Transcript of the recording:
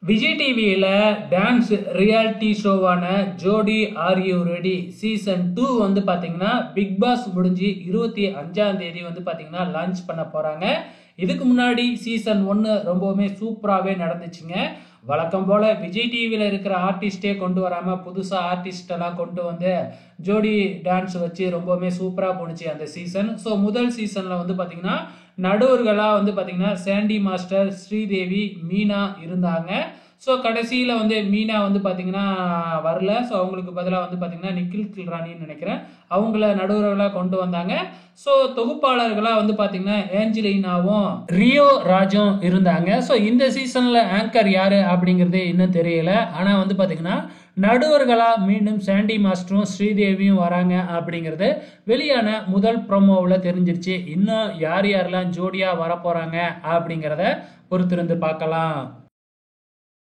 விஜய் டிவியில் dance reality ஷோவான ஜோடி are you ready season 2 வந்து பார்த்தீங்கன்னா பிக் பாஸ் முடிஞ்சு 25ஆம் தேதி வந்து பார்த்தீங்கன்னா லான்ச் பண்ண போகிறாங்க. இதுக்கு முன்னாடி சீசன் 1 ரொம்பவுமே சூப்பராகவே நடந்துச்சுங்க. வழக்கம் போல் விஜய் டிவியில் இருக்கிற ஆர்டிஸ்டே கொண்டு வராமல் புதுசாக ஆர்டிஸ்டெல்லாம் கொண்டு வந்து ஜோடி டான்ஸ் வச்சு ரொம்பவுமே சூப்பராக போணுச்சு அந்த சீசன். ஸோ முதல் சீசனில் வந்து பார்த்தீங்கன்னா நடுவர்களாக வந்து பார்த்தீங்கன்னா சாண்டி மாஸ்டர், ஸ்ரீதேவி, மீனா இருந்தாங்க. ஸோ கடைசியில் வந்து மீனா வந்து பார்த்தீங்கன்னா வரல. ஸோ அவங்களுக்கு பதிலாக வந்து பார்த்தீங்கன்னா நிக்கில் கில்ராணின்னு நினைக்கிறேன், அவங்கள நடுவர்களாக கொண்டு வந்தாங்க. ஸோ தொகுப்பாளர்களாக வந்து பார்த்தீங்கன்னா ஏஞ்சலினாவும் ரியோ ராஜும் இருந்தாங்க. ஸோ இந்த சீசனில் ஆங்கர் யார் அப்படிங்கிறது இன்னும் தெரியல. ஆனால் வந்து பார்த்தீங்கன்னா நடுவர்களாக மீண்டும் சாண்டி மாஸ்டரும் ஸ்ரீதேவியும் வராங்க அப்படிங்கிறது வெளியான முதல் ப்ரோமோவில் தெரிஞ்சிருச்சு. இன்னும் யார் யாரெல்லாம் ஜோடியாக வரப்போகிறாங்க அப்படிங்கிறத பொறுத்திருந்து பார்க்கலாம்.